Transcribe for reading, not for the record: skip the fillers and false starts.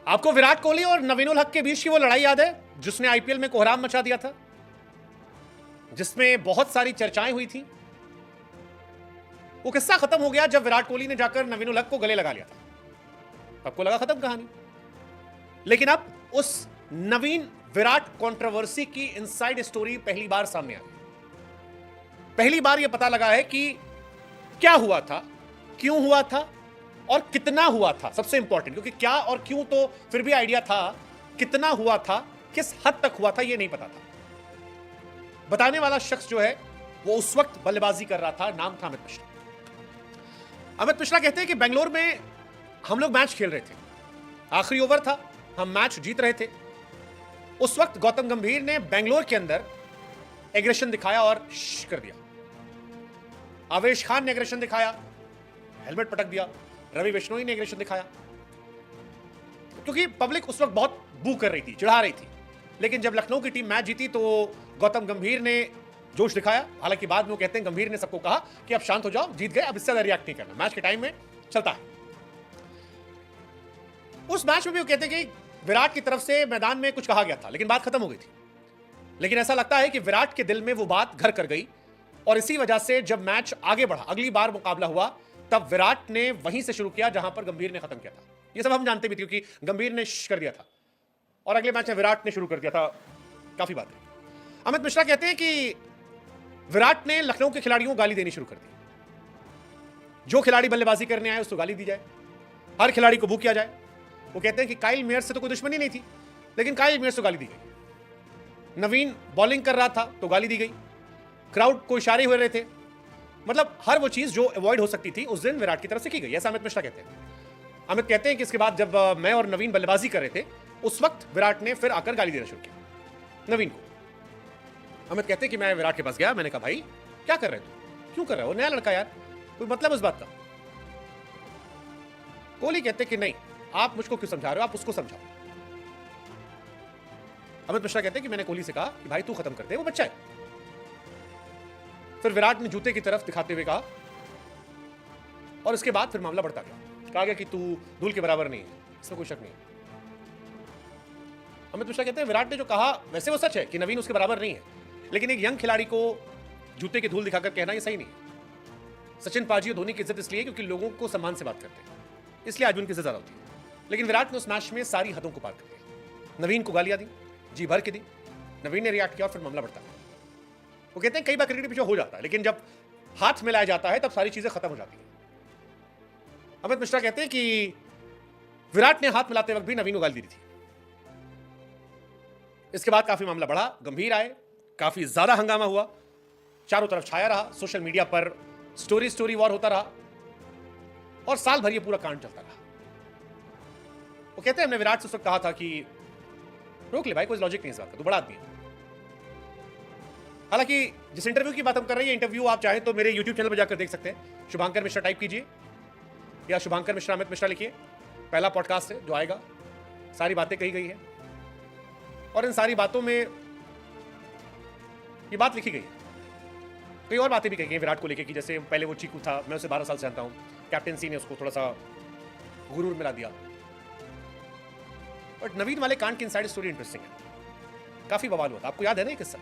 आपको विराट कोहली और नवीनुल हक के बीच की वो लड़ाई याद है जिसने आईपीएल में कोहराम मचा दिया था, जिसमें बहुत सारी चर्चाएं हुई थी? वो किस्सा खत्म हो गया जब विराट कोहली ने जाकर नवीनुल हक को गले लगा लिया था। आपको लगा खत्म कहानी, लेकिन अब उस नवीन विराट कंट्रोवर्सी की इनसाइड स्टोरी पहली बार सामने आई। पहली बार यह पता लगा है कि क्या हुआ था, क्यों हुआ था और कितना हुआ था। सबसे इंपॉर्टेंट, क्योंकि क्या और क्यों तो फिर भी आइडिया था, कितना हुआ था, किस हद तक हुआ था, यह नहीं पता था। बताने वाला शख्स जो है वो उस वक्त बल्लेबाजी कर रहा था, नाम था अमित मिश्रा। अमित मिश्रा कहते हैं कि बेंगलोर में हम लोग मैच खेल रहे थे, आखिरी ओवर था, हम मैच जीत रहे थे। उस वक्त गौतम गंभीर ने बेंगलोर के अंदर एग्रेशन दिखाया और कर दिया। आवेश खान ने एग्रेशन दिखाया, हेलमेट पटक दिया। रवि बिश्नोई ने एग्रेशन दिखाया, क्योंकि पब्लिक उस वक्त बहुत बू कर रही थी, चिढ़ा रही थी। लेकिन जब लखनऊ की टीम मैच जीती तो गौतम गंभीर ने जोश दिखाया। हालांकि बाद में वो कहते हैं गंभीर ने सबको कहा कि अब शांत हो जाओ, जीत गए, अब इससे ज्यादा रिएक्ट नहीं करना, मैच के टाइम में चलता है। उस मैच में भी वो कहते हैं कि विराट की तरफ से मैदान में कुछ कहा गया था, लेकिन बात खत्म हो गई थी। लेकिन ऐसा लगता है कि विराट के दिल में वो बात घर कर गई, और इसी वजह से जब मैच आगे बढ़ा, अगली बार मुकाबला हुआ, तब विराट ने वहीं से शुरू किया जहां पर गंभीर ने खत्म किया था। ये सब हम जानते भी थे, क्योंकि गंभीर ने कर दिया था और अगले मैच में विराट ने शुरू कर दिया था। काफी बात है। अमित मिश्रा कहते हैं कि विराट ने लखनऊ के खिलाड़ियों को गाली देनी शुरू कर दी। जो खिलाड़ी बल्लेबाजी करने आए उसको गाली दी जाए, हर खिलाड़ी को बू किया जाए। वो कहते हैं कि काइल मेयर से तो कोई दुश्मनी नहीं थी, लेकिन काइल मेयर से गाली दी गई। नवीन बॉलिंग कर रहा था तो गाली दी गई, क्राउड को इशारे हो रहे थे। मतलब हर वो चीज जो अवॉइड हो सकती थी उस दिन विराट की तरफ से की गई, ऐसा अमित मिश्रा कहते हैं। अमित कहते हैं कि इसके बाद जब मैं और नवीन बल्लेबाजी कर रहे थे, उस वक्त विराट ने फिर आकर गाली देना शुरू किया नवीन को। अमित कहते हैं कि मैं विराट के पास गया, मैंने कहा भाई क्या कर रहे हो, क्यों कर रहे हो, नया लड़का यार, कोई मतलब उस बात का। कोहली कहते हैं कि नहीं, आप मुझको क्यों समझा रहे हो, आप उसको समझाओ। अमित मिश्रा कहते हैं कि मैंने कोहली से कहा कि भाई तू खत्म कर दे, वो बच्चा है। फिर विराट ने जूते की तरफ दिखाते हुए कहा, और इसके बाद फिर मामला बढ़ता गया। कहा गया कि तू धूल के बराबर नहीं है, इसमें कोई शक नहीं। अमित मिश्रा कहते हैं विराट ने जो कहा वैसे वो सच है कि नवीन उसके बराबर नहीं है, लेकिन एक यंग खिलाड़ी को जूते की धूल दिखाकर कहना ये सही नहीं है। सचिन, पाजी और धोनी की इज्जत इसलिए क्योंकि लोगों को सम्मान से बात करते हैं, इसलिए आज उनकी इज्जत ज्यादा होती है। लेकिन विराट ने उस मैच में सारी हदों को पार कर दिया। नवीन को गालियां दी, जी भर के दी, नवीन ने रिएक्ट किया और फिर मामला बढ़ता है। वो कहते हैं कई बार क्रिकेट पिछड़ हो जाता है, लेकिन जब हाथ मिलाया जाता है तब सारी चीजें खत्म हो जाती हैं। अमित मिश्रा कहते हैं कि विराट ने हाथ मिलाते वक्त भी नवीन को गाली दी थी। इसके बाद काफी मामला बढ़ा, गंभीर आए, काफी ज्यादा हंगामा हुआ, चारों तरफ छाया रहा, सोशल मीडिया पर स्टोरी वॉर होता रहा, और साल भर ये पूरा कांड चलता रहा। वो कहते हैं हमने विराट से उस वक्त कहा था कि रोक ले भाई, कोई लॉजिक नहीं इस बात का, तू बड़ा आदमी है। हालांकि जिस इंटरव्यू की बात हम कर रहे हैं, इंटरव्यू आप चाहें तो मेरे YouTube चैनल पर जाकर देख सकते हैं। शुभांकर मिश्रा टाइप कीजिए या शुभांकर मिश्रा अमित मिश्रा लिखिए, पहला पॉडकास्ट है जो आएगा। सारी बातें कही गई है और इन सारी बातों में ये बात लिखी गई है। कई और बातें भी कही गई विराट को लेकर कि जैसे पहले वो चीकू था, मैं उसे 12 साल से जानता हूं, कैप्टेंसी ने उसको थोड़ा सा गुरूर मिला दिया। बट नवीन वाले कांड की इनसाइड स्टोरी इंटरेस्टिंग है, काफी बवाल हुआ था। आपको याद है ना ये किस्सा?